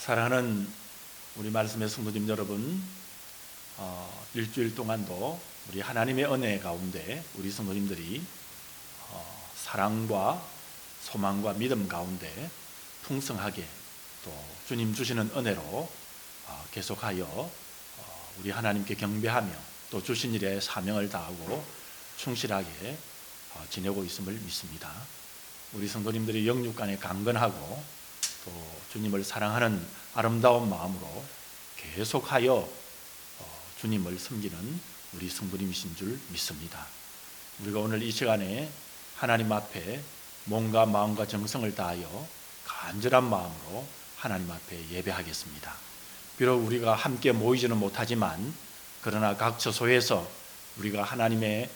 사랑하는 우리 말씀의 성도님 여러분, 일주일 동안도 우리 하나님의 은혜 가운데 우리 성도님들이 사랑과 소망과 믿음 가운데 풍성하게 또 주님 주시는 은혜로 계속하여 우리 하나님께 경배하며 또 주신 일에 사명을 다하고 충실하게 지내고 있음을 믿습니다. 우리 성도님들이 영육간에 강건하고 또 주님을 사랑하는 아름다운 마음으로 계속하여 주님을 섬기는 우리 성도님이신 줄 믿습니다. 우리가 오늘 이 시간에 하나님 앞에 몸과 마음과 정성을 다하여 간절한 마음으로 하나님 앞에 예배하겠습니다. 비록 우리가 함께 모이지는 못하지만 그러나 각 처소에서 우리가 하나님을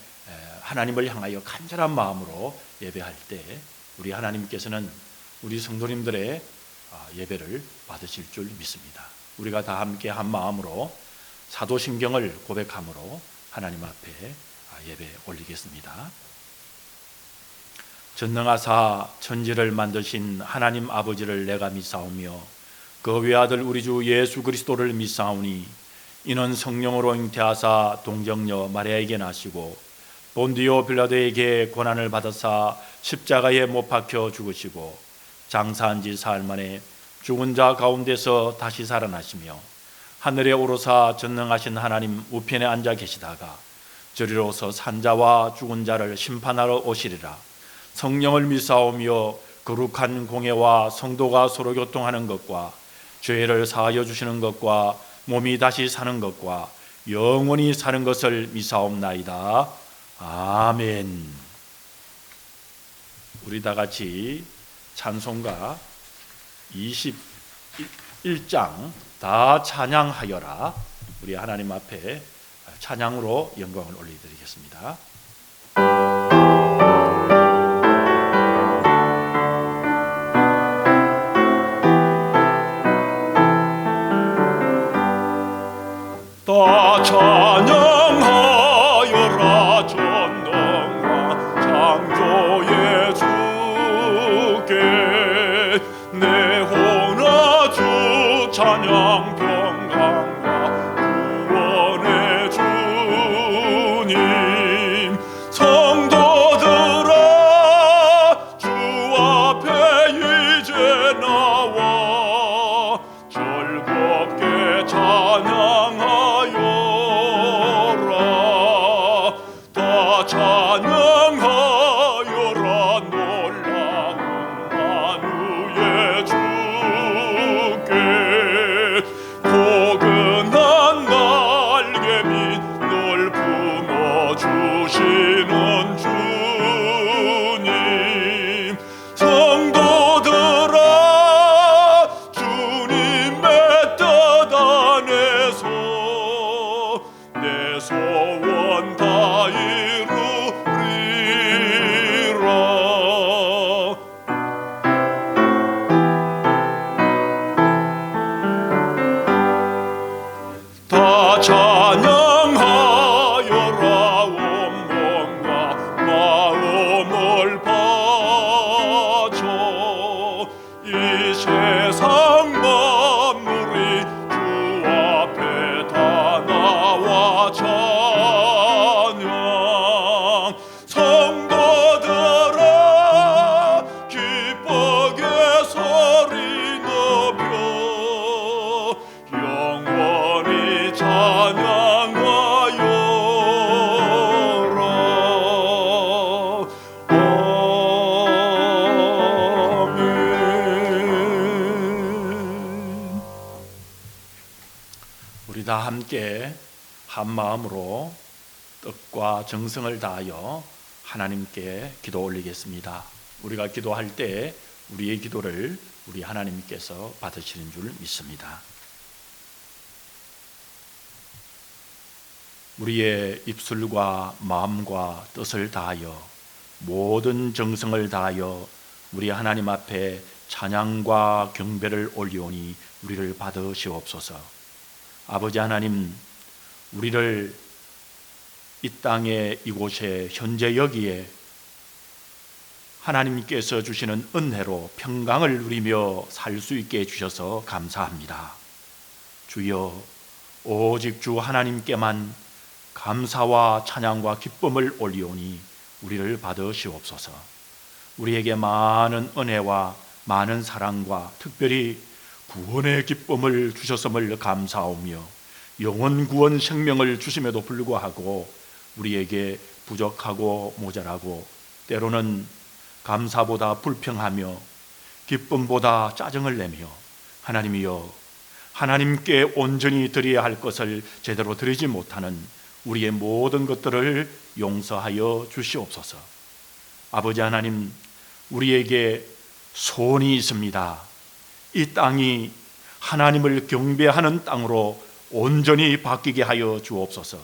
향하여 간절한 마음으로 예배할 때 우리 하나님께서는 우리 성도님들의 예배를 받으실 줄 믿습니다. 우리가 다 함께 한 마음으로 사도신경을 고백함으로 하나님 앞에 예배 올리겠습니다. 전능하사 천지를 만드신 하나님 아버지를 내가 믿사오며 그 외아들 우리 주 예수 그리스도를 믿사오니 이는 성령으로 잉태하사 동정녀 마리아에게 나시고 본디오 빌라도에게 고난을 받으사 십자가에 못 박혀 죽으시고 장사한 지 사흘 만에 죽은 자 가운데서 다시 살아나시며 하늘에 오르사 전능하신 하나님 우편에 앉아 계시다가 저리로서 산자와 죽은 자를 심판하러 오시리라. 성령을 믿사오며 거룩한 공예와 성도가 서로 교통하는 것과 죄를 사하여 주시는 것과 몸이 다시 사는 것과 영원히 사는 것을 믿사옵나이다. 아멘. 우리 다 같이 찬송가 21장 다 찬양하여라. 우리 하나님 앞에 찬양으로 영광을 올려드리겠습니다. 다 찬양하여라. 전능한 창조의 주께 내 혼아 주 찬양 평강과 구원의 주님. 성도들아 주 앞에 이제 나와 즐겁게 찬양하여라. 다 찬양하여라. 놀라운 만유의 주께 포근한 날개 및 널 품어주시는 주님. 성도들아 주님의 뜻 안에서 내 소원 다 이루리라. 다 찬양하여라. 온몸과 마음을 바쳐 이 세상 만물이 주 앞에 다 나와 찬양. 성도들아 기쁘게 소리 높여 영원히 찬양하여라. 아멘. 우리 다 함께 한 마음으로 뜻과 정성을 다하여 하나님께 기도 올리겠습니다. 우리가 기도할 때 우리의 기도를 우리 하나님께서 받으시는 줄 믿습니다. 우리의 입술과 마음과 뜻을 다하여 모든 정성을 다하여 우리 하나님 앞에 찬양과 경배를 올리오니 우리를 받으시옵소서. 아버지 하나님, 우리를 이 땅에 이곳에 현재 여기에 하나님께서 주시는 은혜로 평강을 누리며 살 수 있게 해주셔서 감사합니다. 주여, 오직 주 하나님께만 감사와 찬양과 기쁨을 올리오니 우리를 받으시옵소서. 우리에게 많은 은혜와 많은 사랑과 특별히 구원의 기쁨을 주셨음을 감사하며 영원 구원 생명을 주심에도 불구하고 우리에게 부족하고 모자라고 때로는 감사보다 불평하며 기쁨보다 짜증을 내며 하나님이여, 하나님께 온전히 드려야 할 것을 제대로 드리지 못하는 우리의 모든 것들을 용서하여 주시옵소서. 아버지 하나님, 우리에게 소원이 있습니다. 이 땅이 하나님을 경배하는 땅으로 온전히 바뀌게 하여 주옵소서.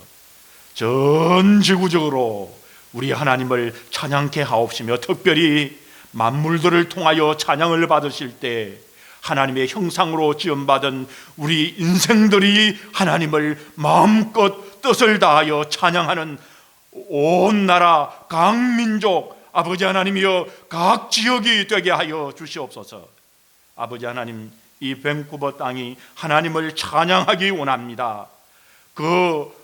전 지구적으로 우리 하나님을 찬양케 하옵시며 특별히 만물들을 통하여 찬양을 받으실 때 하나님의 형상으로 지음받은 우리 인생들이 하나님을 마음껏 뜻을 다하여 찬양하는 온 나라 각 민족 아버지 하나님이여 각 지역이 되게 하여 주시옵소서. 아버지 하나님, 이 밴쿠버 땅이 하나님을 찬양하기 원합니다. 그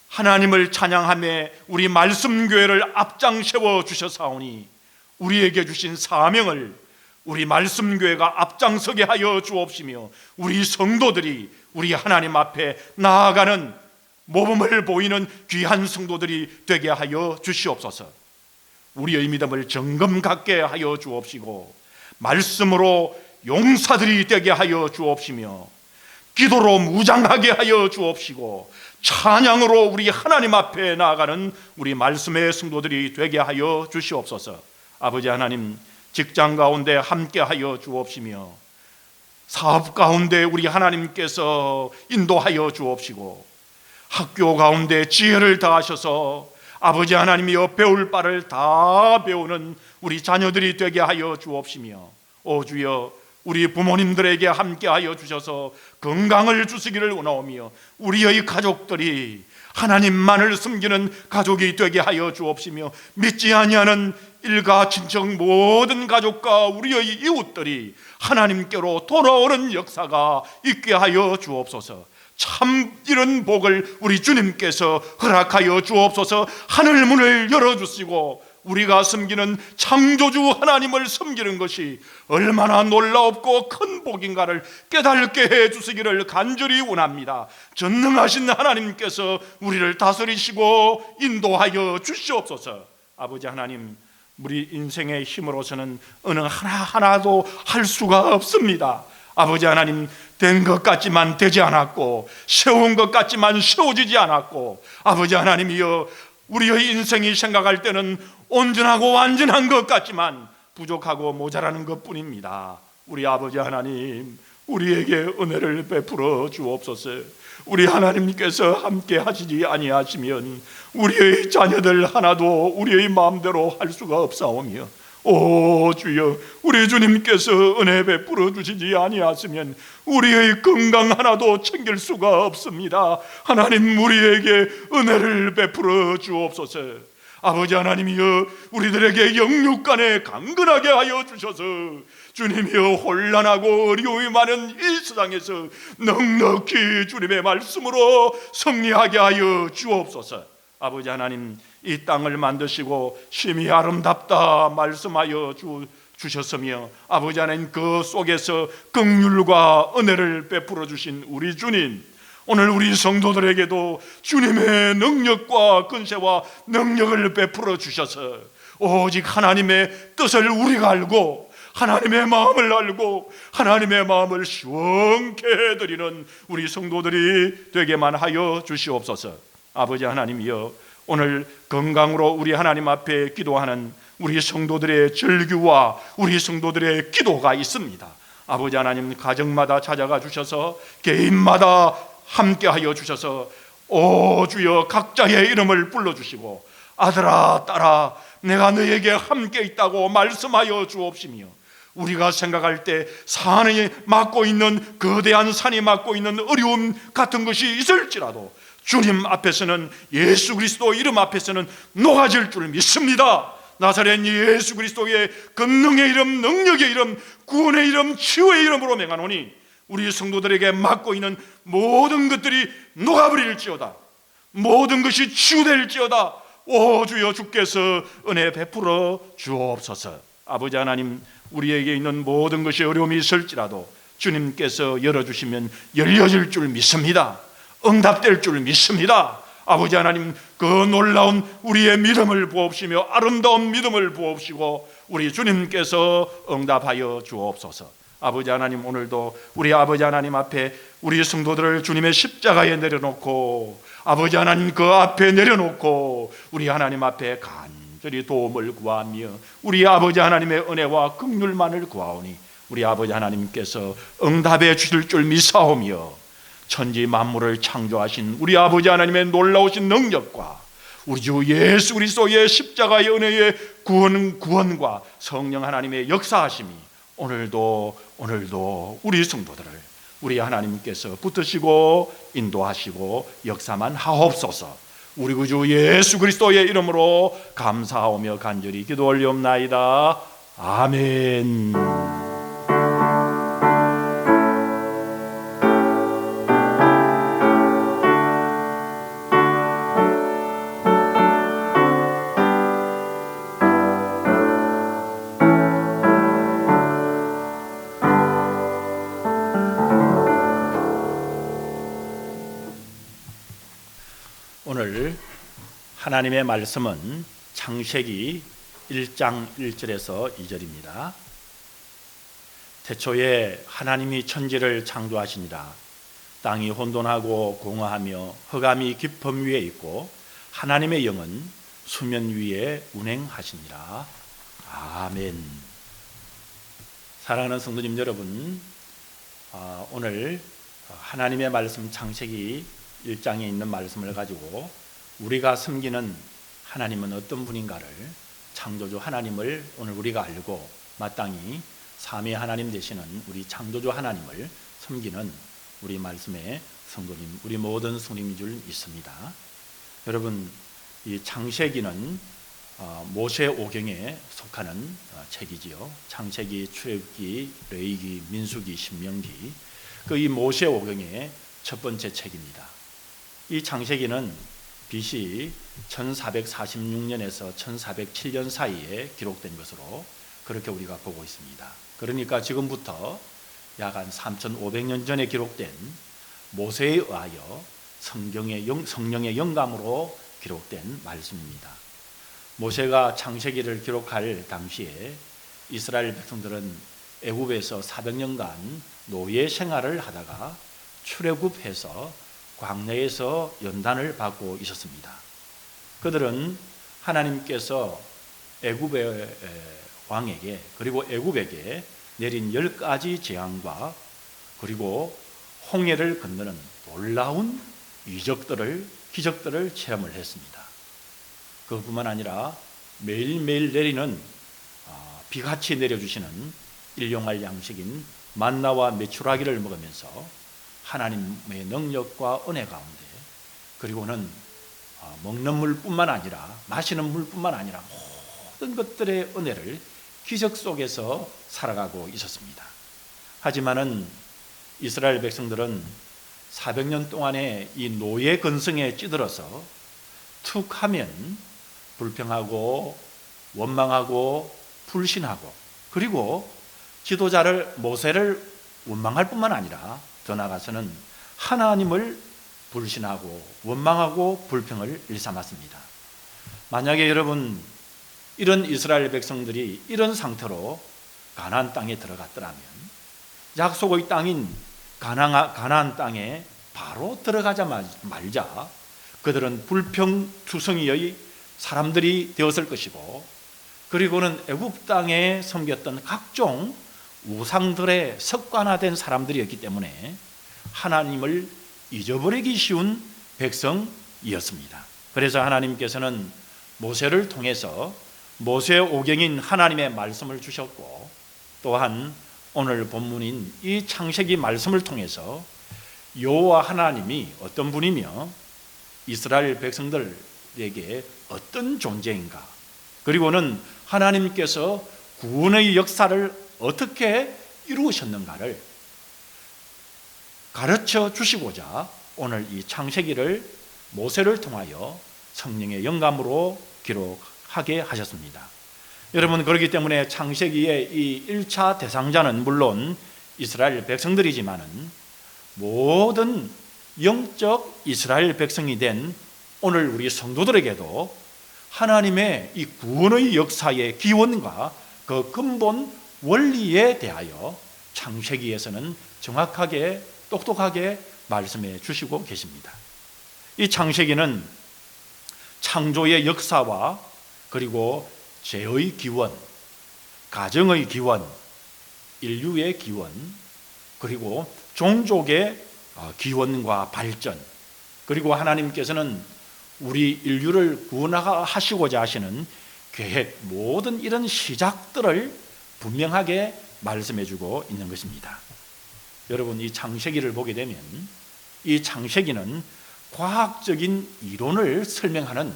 하나님을 찬양하며 우리 말씀교회를 앞장 세워 주셔사오니 우리에게 주신 사명을 우리 말씀교회가 앞장서게 하여 주옵시며 우리 성도들이 우리 하나님 앞에 나아가는 모범을 보이는 귀한 성도들이 되게 하여 주시옵소서. 우리의 믿음을 정금 갖게 하여 주옵시고 말씀으로 용사들이 되게 하여 주옵시며 기도로 무장하게 하여 주옵시고 찬양으로 우리 하나님 앞에 나아가는 우리 말씀의 성도들이 되게 하여 주시옵소서. 아버지 하나님, 직장 가운데 함께 하여 주옵시며 사업 가운데 우리 하나님께서 인도하여 주옵시고 학교 가운데 지혜를 다하셔서 아버지 하나님이여 배울 바를 다 배우는 우리 자녀들이 되게 하여 주옵시며 오 주여, 우리 부모님들에게 함께하여 주셔서 건강을 주시기를 원하오며 우리의 가족들이 하나님만을 섬기는 가족이 되게 하여 주옵시며 믿지 아니하는 일가 친척 모든 가족과 우리의 이웃들이 하나님께로 돌아오는 역사가 있게 하여 주옵소서. 참 이런 복을 우리 주님께서 허락하여 주옵소서. 하늘 문을 열어주시고 우리가 섬기는 창조주 하나님을 섬기는 것이 얼마나 놀라웠고 큰 복인가를 깨닫게 해주시기를 간절히 원합니다. 전능하신 하나님께서 우리를 다스리시고 인도하여 주시옵소서. 아버지 하나님, 우리 인생의 힘으로서는 어느 하나하나도 할 수가 없습니다. 아버지 하나님, 된 것 같지만 되지 않았고 세운 것 같지만 세워지지 않았고 아버지 하나님이여, 우리의 인생이 생각할 때는 온전하고 완전한 것 같지만 부족하고 모자라는 것뿐입니다. 우리 아버지 하나님, 우리에게 은혜를 베풀어 주옵소서. 우리 하나님께서 함께 하시지 아니하시면 우리의 자녀들 하나도 우리의 마음대로 할 수가 없사오며 오 주여, 우리 주님께서 은혜 베풀어 주시지 아니하시면 우리의 건강 하나도 챙길 수가 없습니다. 하나님, 우리에게 은혜를 베풀어 주옵소서. 아버지 하나님이여, 우리들에게 영육간에 강건하게 하여 주셔서 주님이여, 혼란하고 어려움이 많은 이 세상에서 넉넉히 주님의 말씀으로 승리하게 하여 주옵소서. 아버지 하나님, 이 땅을 만드시고 심히 아름답다 말씀하여 주셨으며 아버지 하나님, 그 속에서 긍휼과 은혜를 베풀어 주신 우리 주님, 오늘 우리 성도들에게도 주님의 능력과 근세와 능력을 베풀어 주셔서 오직 하나님의 뜻을 우리가 알고 하나님의 마음을 알고 하나님의 마음을 시원케 해드리는 우리 성도들이 되게만 하여 주시옵소서. 아버지 하나님이여, 오늘 건강으로 우리 하나님 앞에 기도하는 우리 성도들의 절규와 우리 성도들의 기도가 있습니다. 아버지 하나님, 가정마다 찾아가 주셔서 개인마다 함께하여 주셔서 오 주여, 각자의 이름을 불러주시고 아들아 딸아 내가 너에게 함께 있다고 말씀하여 주옵시며 우리가 생각할 때 산이 막고 있는 거대한 산이 막고 있는 어려움 같은 것이 있을지라도 주님 앞에서는, 예수 그리스도 이름 앞에서는 녹아질 줄 믿습니다. 나사렛 예수 그리스도의 권능의 이름, 능력의 이름, 구원의 이름, 치유의 이름으로 맹하노니 우리 성도들에게 맡고 있는 모든 것들이 녹아버릴지어다. 모든 것이 치유될지어다. 오 주여, 주께서 은혜 베풀어 주옵소서. 아버지 하나님, 우리에게 있는 모든 것이 어려움이 있을지라도 주님께서 열어주시면 열려질 줄 믿습니다. 응답될 줄 믿습니다. 아버지 하나님, 그 놀라운 우리의 믿음을 부옵시며 아름다운 믿음을 부옵시고 우리 주님께서 응답하여 주옵소서. 아버지 하나님, 오늘도 우리 아버지 하나님 앞에 우리 성도들을 주님의 십자가에 내려놓고, 아버지 하나님 그 앞에 내려놓고 우리 하나님 앞에 간절히 도움을 구하며 우리 아버지 하나님의 은혜와 긍휼만을 구하오니 우리 아버지 하나님께서 응답해 주실 줄 믿사오며 천지 만물을 창조하신 우리 아버지 하나님의 놀라우신 능력과 우리 주 예수 그리스도의 십자가의 은혜의 구원과 성령 하나님의 역사하심이 오늘도 우리 성도들을 우리 하나님께서 붙드시고 인도하시고 역사만 하옵소서. 우리 구주 예수 그리스도의 이름으로 감사하오며 간절히 기도 올리옵나이다. 아멘. 오늘 하나님의 말씀은 창세기 1장 1절에서 2절입니다. 태초에 하나님이 천지를 창조하시니라. 땅이 혼돈하고 공허하며 흑암이 깊음 위에 있고 하나님의 영은 수면 위에 운행하시니라. 아멘. 사랑하는 성도님 여러분, 오늘 하나님의 말씀 창세기 1장에 있는 말씀을 가지고 우리가 섬기는 하나님은 어떤 분인가를, 창조주 하나님을 오늘 우리가 알고 마땅히 삼위 하나님 되시는 우리 창조주 하나님을 섬기는 우리 말씀의 성도님, 우리 모든 성도님인 줄 믿습니다. 여러분, 이 창세기는 모세 오경에 속하는 책이지요. 창세기, 출애굽기, 레위기, 민수기, 신명기, 그 이 모세 오경의 첫 번째 책입니다. 이 창세기는 BC 1446년에서 1407년 사이에 기록된 것으로 그렇게 우리가 보고 있습니다. 그러니까 지금부터 약 한 3500년 전에 기록된 모세에 의하여 성령의 영감으로 기록된 말씀입니다. 모세가 창세기를 기록할 당시에 이스라엘 백성들은 애굽에서 400년간 노예 생활을 하다가 출애굽해서 광야에서 연단을 받고 있었습니다. 그들은 하나님께서 애굽의 왕에게 그리고 애굽에게 내린 10가지 재앙과 그리고 홍해를 건너는 놀라운 기적들을 체험을 했습니다. 그것뿐만 아니라 매일매일 내리는 비같이 내려주시는 일용할 양식인 만나와 메추라기를 먹으면서 하나님의 능력과 은혜 가운데, 그리고는 먹는 물뿐만 아니라 마시는 물뿐만 아니라 모든 것들의 은혜를 기적 속에서 살아가고 있었습니다. 하지만은 이스라엘 백성들은 400년 동안의 이 노예 근성에 찌들어서 툭 하면 불평하고 원망하고 불신하고, 그리고 지도자를 모세를 원망할 뿐만 아니라 더 나아가서는 하나님을 불신하고 원망하고 불평을 일삼았습니다. 만약에 여러분, 이런 이스라엘 백성들이 이런 상태로 가나안 땅에 들어갔더라면, 약속의 땅인 가나안 땅에 바로 들어가자마자 그들은 불평투성이의 사람들이 되었을 것이고, 그리고는 애굽 땅에 섬겼던 각종 우상들의 습관화된 사람들이었기 때문에 하나님을 잊어버리기 쉬운 백성이었습니다. 그래서 하나님께서는 모세를 통해서 모세 오경인 하나님의 말씀을 주셨고, 또한 오늘 본문인 이 창세기 말씀을 통해서 여호와 하나님이 어떤 분이며 이스라엘 백성들에게 어떤 존재인가, 그리고는 하나님께서 구원의 역사를 어떻게 이루셨는가를 가르쳐 주시고자 오늘 이 창세기를 모세를 통하여 성령의 영감으로 기록하게 하셨습니다. 여러분, 그렇기 때문에 창세기의 이 1차 대상자는 물론 이스라엘 백성들이지만은 모든 영적 이스라엘 백성이 된 오늘 우리 성도들에게도 하나님의 이 구원의 역사의 기원과 그 근본 원리에 대하여 창세기에서는 정확하게 똑똑하게 말씀해 주시고 계십니다. 이 창세기는 창조의 역사와 그리고 죄의 기원, 가정의 기원, 인류의 기원, 그리고 종족의 기원과 발전, 그리고 하나님께서는 우리 인류를 구원하시고자 하시는 계획, 모든 이런 시작들을 분명하게 말씀해 주고 있는 것입니다. 여러분, 이 창세기를 보게 되면 이 창세기는 과학적인 이론을 설명하는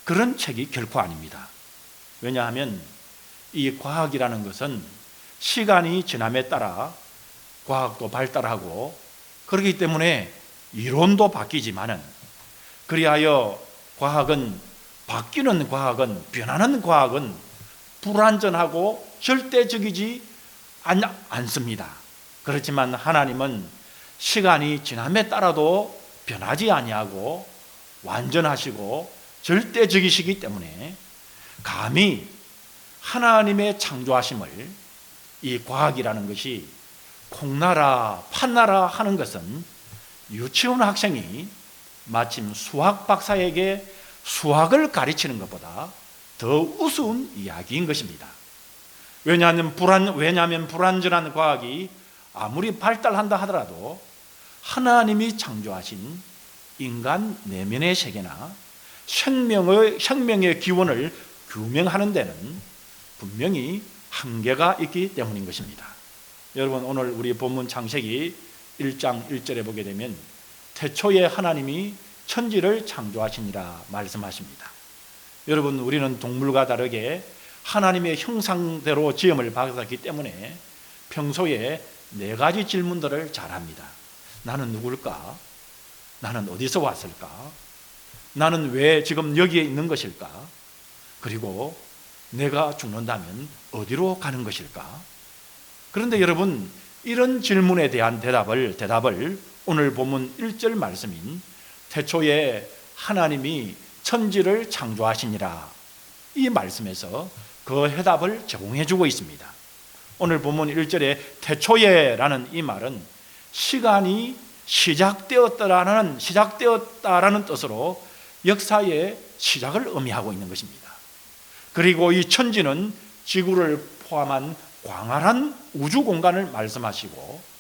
그런 책이 결코 아닙니다. 왜냐하면 이 과학이라는 것은 시간이 지남에 따라 과학도 발달하고 그렇기 때문에 이론도 바뀌지만은 그리하여 바뀌는 과학은, 변하는 과학은 불완전하고 절대적이지 않습니다. 그렇지만 하나님은 시간이 지남에 따라도 변하지 아니하고 완전하시고 절대적이시기 때문에 감히 하나님의 창조하심을 이 과학이라는 것이 콩나라, 팥나라 하는 것은 유치원 학생이 마침 수학 박사에게 수학을 가르치는 것보다 더 우스운 이야기인 것입니다. 왜냐하면 불완전한 과학이 아무리 발달한다 하더라도 하나님이 창조하신 인간 내면의 세계나 생명의 기원을 규명하는 데는 분명히 한계가 있기 때문인 것입니다. 여러분, 오늘 우리 본문 창세기 1장 1절에 보게 되면 태초에 하나님이 천지를 창조하시니라 말씀하십니다. 여러분, 우리는 동물과 다르게 하나님의 형상대로 지음을 받았기 때문에 평소에 4가지 질문들을 잘합니다. 나는 누굴까? 나는 어디서 왔을까? 나는 왜 지금 여기에 있는 것일까? 그리고 내가 죽는다면 어디로 가는 것일까? 그런데 여러분, 이런 질문에 대한 대답을 오늘 본문 1절 말씀인 태초에 하나님이 천지를 창조하시니라, 이 말씀에서 그 해답을 제공해 주고 있습니다. 오늘 본문 1절에 태초에라는 이 말은 시간이 시작되었다라는 뜻으로 역사의 시작을 의미하고 있는 것입니다. 그리고 이 천지는 지구를 포함한 광활한 우주 공간을 말씀하시고,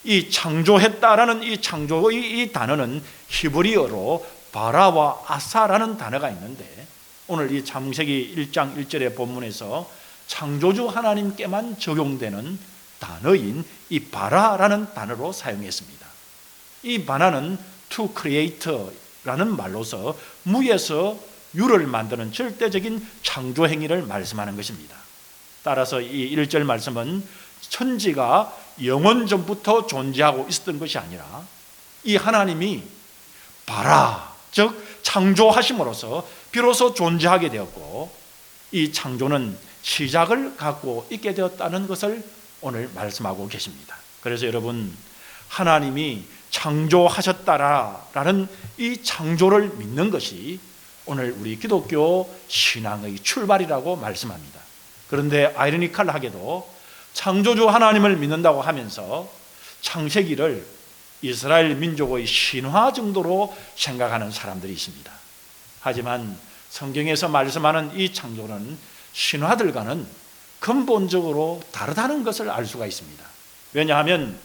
이 창조했다라는 이 창조의 이 단어는 히브리어로 바라와 아사라는 단어가 있는데, 오늘 이 창세기 1장 1절의 본문에서 창조주 하나님께만 적용되는 단어인 이 바라라는 단어로 사용했습니다. 이 바라는 to create라는 말로서 무에서 유를 만드는 절대적인 창조 행위를 말씀하는 것입니다. 따라서 이 1절 말씀은 천지가 영원 전부터 존재하고 있었던 것이 아니라 이 하나님이 바라, 즉 창조하심으로써 비로소 존재하게 되었고, 이 창조는 시작을 갖고 있게 되었다는 것을 오늘 말씀하고 계십니다. 그래서 여러분, 하나님이 창조하셨다라는 이 창조를 믿는 것이 오늘 우리 기독교 신앙의 출발이라고 말씀합니다. 그런데 아이러니컬하게도 창조주 하나님을 믿는다고 하면서 창세기를 이스라엘 민족의 신화 정도로 생각하는 사람들이 있습니다. 하지만 성경에서 말씀하는 이 창조는 신화들과는 근본적으로 다르다는 것을 알 수가 있습니다. 왜냐하면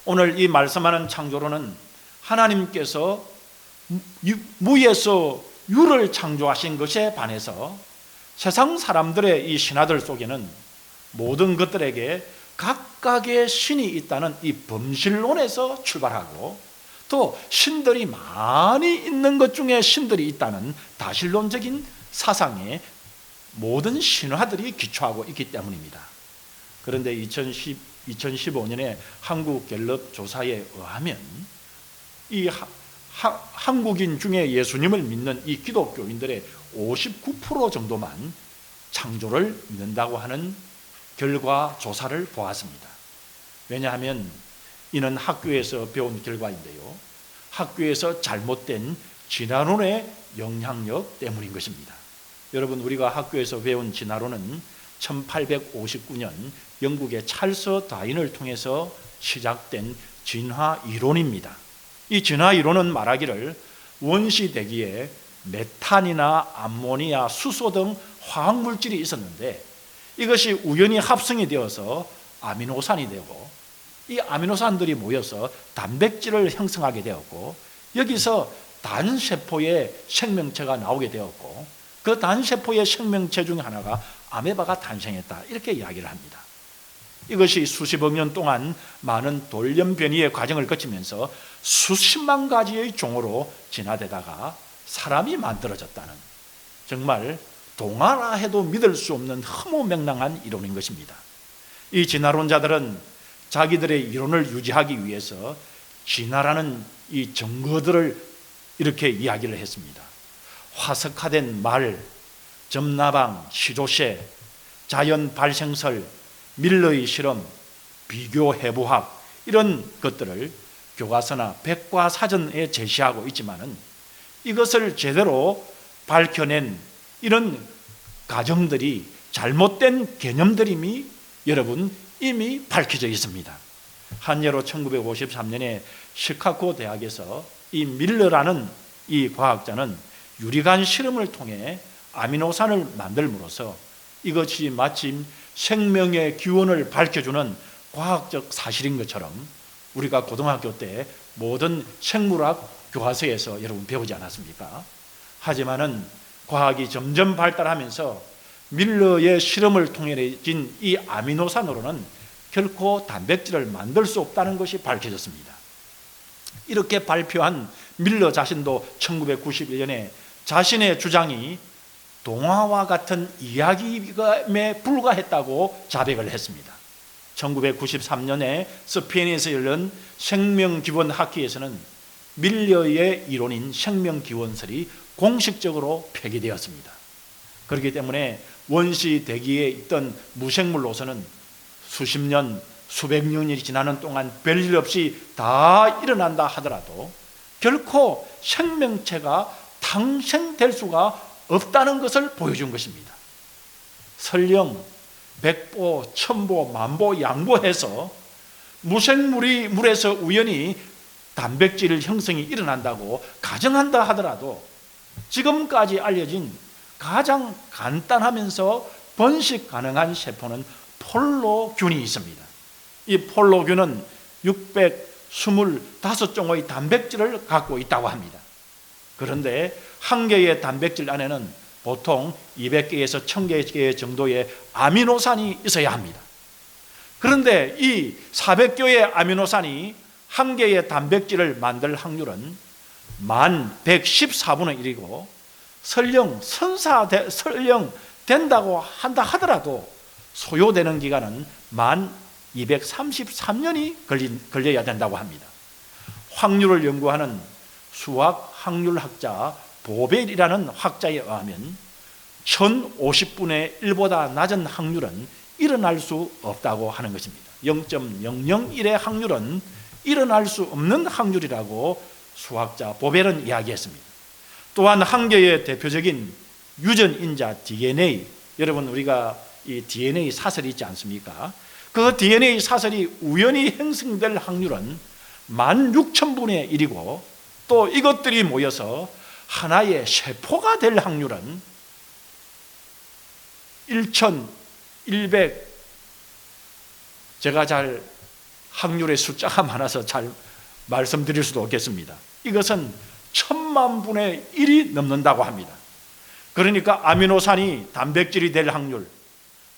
오늘 이 말씀하는 창조로는 하나님께서 무에서 유를 창조하신 것에 반해서 세상 사람들의 이 신화들 속에는 모든 것들에게 각각의 신이 있다는 이 범실론에서 출발하고, 또 신들이 많이 있는 것 중에 신들이 있다는 다신론적인 사상에 모든 신화들이 기초하고 있기 때문입니다. 그런데 2015년에 한국갤럽 조사에 의하면 이 한국인 중에 예수님을 믿는 이 기독교인들의 59% 정도만 창조를 믿는다고 하는 결과 조사를 보았습니다. 왜냐하면 이는 학교에서 배운 결과인데요, 학교에서 잘못된 진화론의 영향력 때문인 것입니다. 여러분, 우리가 학교에서 배운 진화론은 1859년 영국의 찰스 다윈을 통해서 시작된 진화 이론입니다. 이 진화 이론은 말하기를 원시 대기에 메탄이나 암모니아, 수소 등 화학물질이 있었는데 이것이 우연히 합성이 되어서 아미노산이 되고 이 아미노산들이 모여서 단백질을 형성하게 되었고 여기서 단세포의 생명체가 나오게 되었고 그 단세포의 생명체 중 하나가 아메바가 탄생했다, 이렇게 이야기를 합니다. 이것이 수십억 년 동안 많은 돌연 변이의 과정을 거치면서 수십만 가지의 종으로 진화되다가 사람이 만들어졌다는, 정말 동화라 해도 믿을 수 없는 허무맹랑한 이론인 것입니다. 이 진화론자들은 자기들의 이론을 유지하기 위해서 진화라는 이 증거들을 이렇게 이야기를 했습니다. 화석화된 말, 점나방, 시조새, 자연 발생설, 밀러의 실험, 비교 해부학, 이런 것들을 교과서나 백과사전에 제시하고 있지만은 이것을 제대로 밝혀낸 이런 가정들이 잘못된 개념들임이 여러분 이미 밝혀져 있습니다. 한 예로 1953년에 시카고 대학에서 이 밀러라는 이 과학자는 유리관 실험을 통해 아미노산을 만들므로써 이것이 마침 생명의 기원을 밝혀주는 과학적 사실인 것처럼 우리가 고등학교 때 모든 생물학 교과서에서 여러분 배우지 않았습니까? 하지만은 과학이 점점 발달하면서 밀러의 실험을 통해진 이 아미노산으로는 결코 단백질을 만들 수 없다는 것이 밝혀졌습니다. 이렇게 발표한 밀러 자신도 1991년에 자신의 주장이 동화와 같은 이야기에 불과했다고 자백을 했습니다. 1993년에 스페인에서 열린 생명기원학회에서는 밀러의 이론인 생명기원설이 공식적으로 폐기되었습니다. 그렇기 때문에 원시 대기에 있던 무생물로서는 수십 년, 수백 년이 지나는 동안 별일 없이 다 일어난다 하더라도 결코 생명체가 탄생될 수가 없다는 것을 보여준 것입니다. 설령 백보, 천보, 만보, 양보해서 무생물이 물에서 우연히 단백질 형성이 일어난다고 가정한다 하더라도 지금까지 알려진 가장 간단하면서 번식 가능한 세포는 폴로균이 있습니다. 이 폴로균은 625종의 단백질을 갖고 있다고 합니다. 그런데 한 개의 단백질 안에는 보통 200개에서 1000개 정도의 아미노산이 있어야 합니다. 그런데 이 400개의 아미노산이 한 개의 단백질을 만들 확률은 1114분의 1이고 설령 된다고 한다 하더라도 소요되는 기간은 1233년이 걸려야 된다고 합니다. 확률을 연구하는 수학 확률학자 보벨이라는 학자에 의하면 1050분의 1보다 낮은 확률은 일어날 수 없다고 하는 것입니다. 0.001의 확률은 일어날 수 없는 확률이라고 수학자 보벨은 이야기했습니다. 또한 한 개의 대표적인 유전인자 DNA, 여러분 우리가 이 DNA 사설이 있지 않습니까? 그 DNA 사설이 우연히 형성될 확률은 16,000분의 1이고 또 이것들이 모여서 하나의 세포가 될 확률은 1100, 제가 잘 확률의 숫자가 많아서 잘 말씀드릴 수도 없겠습니다. 이것은 1000만 분의 1이 넘는다고 합니다. 그러니까 아미노산이 단백질이 될 확률,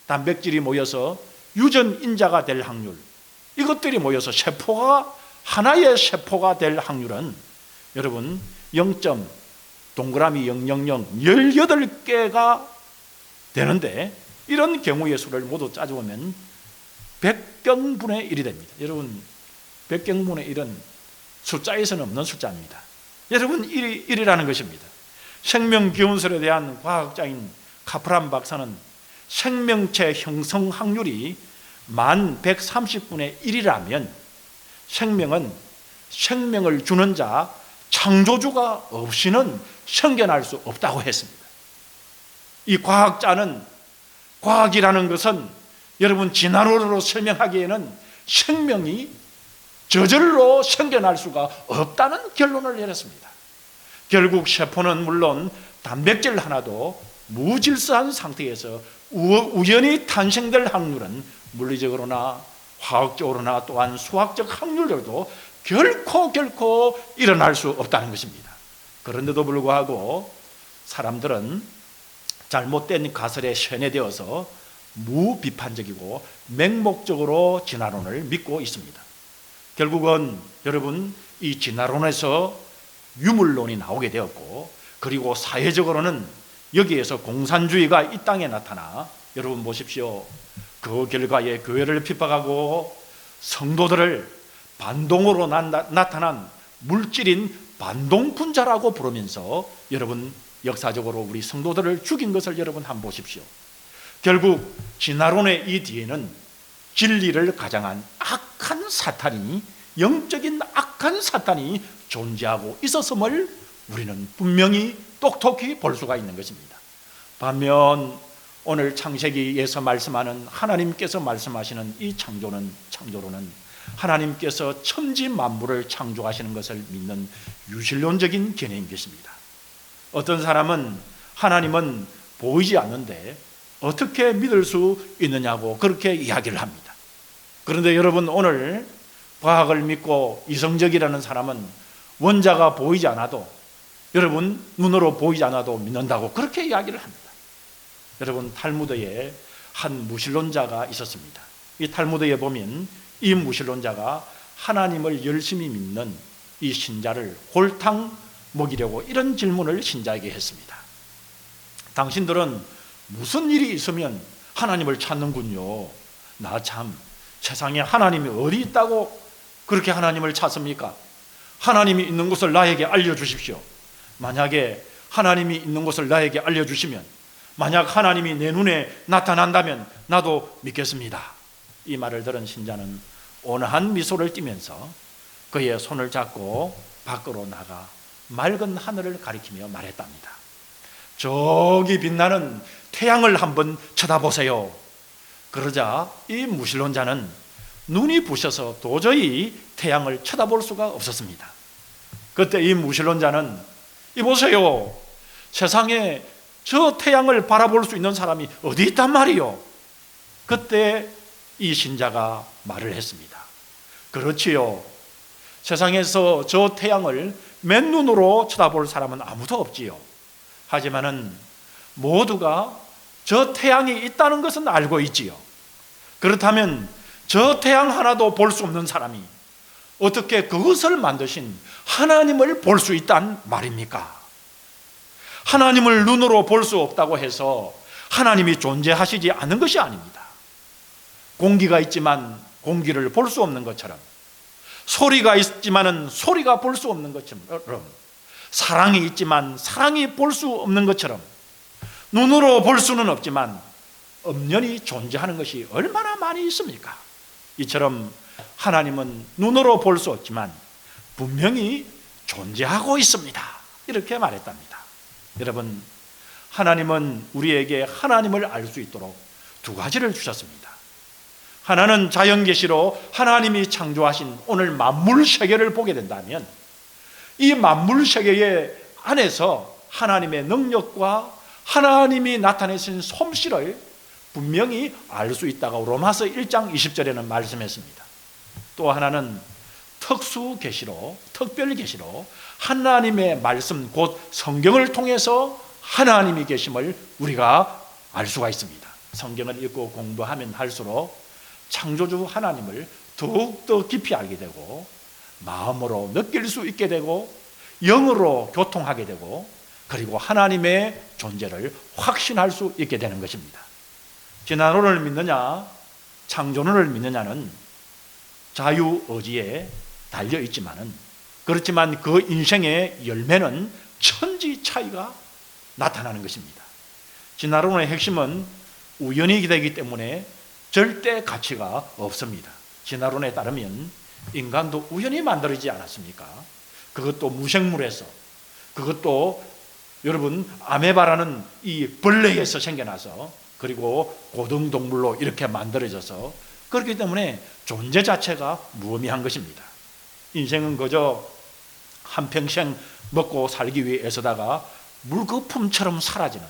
단백질이 모여서 유전인자가 될 확률, 이것들이 모여서 하나의 세포가 될 확률은 여러분 0. 동그라미 000 18개가 되는데 이런 경우의 수를 모두 짜주면 100경분의 1이 됩니다. 여러분 100경분의 1은 숫자에서는 없는 숫자입니다. 여러분 1이라는 것입니다. 생명기원설에 대한 과학자인 카프란 박사는 생명체 형성 확률이 만 130분의 1이라면 생명은 생명을 주는 자, 창조주가 없이는 생겨날 수 없다고 했습니다. 이 과학자는 과학이라는 것은 여러분 진화론으로 설명하기에는 생명이 저절로 생겨날 수가 없다는 결론을 내렸습니다. 결국 세포는 물론 단백질 하나도 무질서한 상태에서 우연히 탄생될 확률은 물리적으로나 화학적으로나 또한 수학적 확률들도 결코 일어날 수 없다는 것입니다. 그런데도 불구하고 사람들은 잘못된 가설에 세뇌되어서 무비판적이고 맹목적으로 진화론을 믿고 있습니다. 결국은 여러분 이 진화론에서 유물론이 나오게 되었고, 그리고 사회적으로는 여기에서 공산주의가 이 땅에 나타나, 여러분 보십시오. 그 결과에 교회를 핍박하고 성도들을 반동으로 나타난 물질인 반동분자라고 부르면서 여러분 역사적으로 우리 성도들을 죽인 것을 여러분 한번 보십시오. 결국 진화론의 이 뒤에는 진리를 가장한 악한 사탄이, 영적인 악한 사탄이 존재하고 있었음을 우리는 분명히 똑똑히 볼 수가 있는 것입니다. 반면 오늘 창세기에서 말씀하는 하나님께서 말씀하시는 이 창조론은 하나님께서 천지 만물을 창조하시는 것을 믿는 유실론적인 개념인 것입니다. 어떤 사람은 하나님은 보이지 않는데 어떻게 믿을 수 있느냐고 그렇게 이야기를 합니다. 그런데 여러분 오늘 과학을 믿고 이성적이라는 사람은 원자가 보이지 않아도, 여러분 눈으로 보이지 않아도 믿는다고 그렇게 이야기를 합니다. 여러분 탈무드에 한 무신론자가 있었습니다. 이 탈무드에 보면 이 무신론자가 하나님을 열심히 믿는 이 신자를 골탕 먹이려고 이런 질문을 신자에게 했습니다. 당신들은 무슨 일이 있으면 하나님을 찾는군요. 나 참 세상에 하나님이 어디 있다고 그렇게 하나님을 찾습니까? 하나님이 있는 곳을 나에게 알려주십시오. 만약에 하나님이 있는 곳을 나에게 알려주시면, 만약 하나님이 내 눈에 나타난다면 나도 믿겠습니다. 이 말을 들은 신자는 온화한 미소를 띠면서 그의 손을 잡고 밖으로 나가 맑은 하늘을 가리키며 말했답니다. 저기 빛나는 태양을 한번 쳐다보세요. 그러자 이 무신론자는 눈이 부셔서 도저히 태양을 쳐다볼 수가 없었습니다. 그때 이 무신론자는 이보세요, 세상에 저 태양을 바라볼 수 있는 사람이 어디 있단 말이요? 그때 이 신자가 말을 했습니다. 그렇지요. 세상에서 저 태양을 맨눈으로 쳐다볼 사람은 아무도 없지요. 하지만은 모두가 저 태양이 있다는 것은 알고 있지요. 그렇다면 저 태양 하나도 볼 수 없는 사람이 어떻게 그것을 만드신 하나님을 볼 수 있단 말입니까? 하나님을 눈으로 볼 수 없다고 해서 하나님이 존재하시지 않은 것이 아닙니다. 공기가 있지만 공기를 볼 수 없는 것처럼, 소리가 있지만은 소리가 볼 수 없는 것처럼, 사랑이 있지만 사랑이 볼 수 없는 것처럼, 눈으로 볼 수는 없지만 엄연히 존재하는 것이 얼마나 많이 있습니까? 이처럼 하나님은 눈으로 볼 수 없지만 분명히 존재하고 있습니다. 이렇게 말했답니다. 여러분, 하나님은 우리에게 하나님을 알 수 있도록 두 가지를 주셨습니다. 하나는 자연계시로 하나님이 창조하신 오늘 만물 세계를 보게 된다면 이 만물 세계의 안에서 하나님의 능력과 하나님이 나타내신 솜씨를 분명히 알 수 있다고 로마서 1장 20절에는 말씀했습니다. 또 하나는 특수 계시로, 특별 계시로 하나님의 말씀 곧 성경을 통해서 하나님이 계심을 우리가 알 수가 있습니다. 성경을 읽고 공부하면 할수록 창조주 하나님을 더욱더 깊이 알게 되고 마음으로 느낄 수 있게 되고 영으로 교통하게 되고 그리고 하나님의 존재를 확신할 수 있게 되는 것입니다. 진화론을 믿느냐 창조론을 믿느냐는 자유의지에 달려있지만은, 그렇지만 그 인생의 열매는 천지 차이가 나타나는 것입니다. 진화론의 핵심은 우연이 되기 때문에 절대 가치가 없습니다. 진화론에 따르면 인간도 우연히 만들어지지 않았습니까? 그것도 무생물에서, 그것도 여러분 아메바라는 이 벌레에서 생겨나서, 그리고 고등동물로 이렇게 만들어져서, 그렇기 때문에 존재 자체가 무의미한 것입니다. 인생은 그저 한평생 먹고 살기 위해 애쓰다가 물거품처럼 사라지는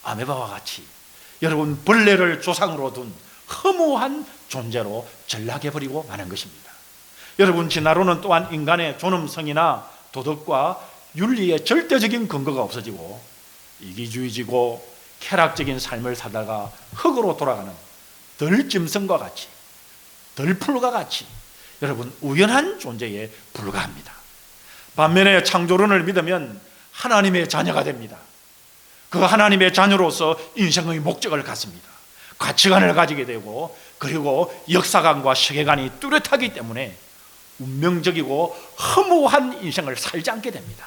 아메바와 같이 여러분 벌레를 조상으로 둔 허무한 존재로 전락해버리고 마는 것입니다. 여러분 진화론은 또한 인간의 존엄성이나 도덕과 윤리의 절대적인 근거가 없어지고 이기주의지고 쾌락적인 삶을 살다가 흙으로 돌아가는 덜짐승과 같이, 덜풀과 같이 여러분 우연한 존재에 불과합니다. 반면에 창조론을 믿으면 하나님의 자녀가 됩니다. 그 하나님의 자녀로서 인생의 목적을 갖습니다. 가치관을 가지게 되고, 그리고 역사관과 세계관이 뚜렷하기 때문에 운명적이고 허무한 인생을 살지 않게 됩니다.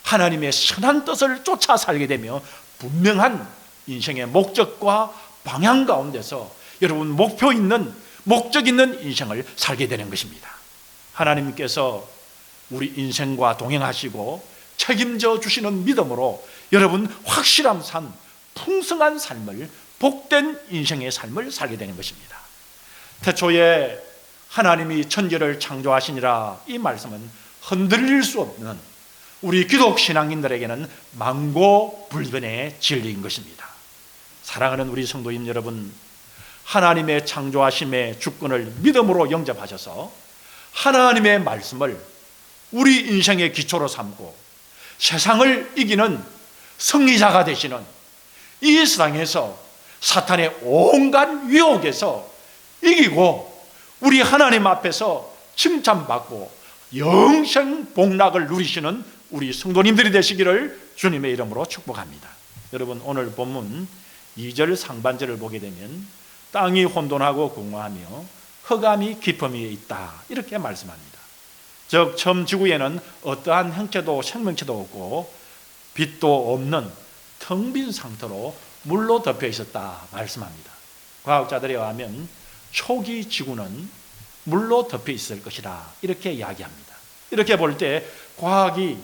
하나님의 선한 뜻을 쫓아 살게 되며 분명한 인생의 목적과 방향 가운데서 여러분 목표 있는, 목적 있는 인생을 살게 되는 것입니다. 하나님께서 우리 인생과 동행하시고 책임져 주시는 믿음으로 여러분 확실한 삶, 풍성한 삶을, 복된 인생의 삶을 살게 되는 것입니다. 태초에 하나님이 천지를 창조하시니라, 이 말씀은 흔들릴 수 없는 우리 기독 신앙인들에게는 만고불변의 진리인 것입니다. 사랑하는 우리 성도님 여러분, 하나님의 창조하심의 주권을 믿음으로 영접하셔서 하나님의 말씀을 우리 인생의 기초로 삼고 세상을 이기는 승리자가 되시는, 이 세상에서 사탄의 온갖 유혹에서 이기고 우리 하나님 앞에서 칭찬받고 영생 복락을 누리시는 우리 성도님들이 되시기를 주님의 이름으로 축복합니다. 여러분 오늘 본문 2절 상반절을 보게 되면 땅이 혼돈하고 공허하며 흑암이 깊음 위에 있다, 이렇게 말씀합니다. 즉 처음 지구에는 어떠한 형체도 생명체도 없고 빛도 없는 텅 빈 상태로 물로 덮여 있었다 말씀합니다. 과학자들에 의하면 초기 지구는 물로 덮여 있을 것이라 이렇게 이야기합니다. 이렇게 볼 때 과학이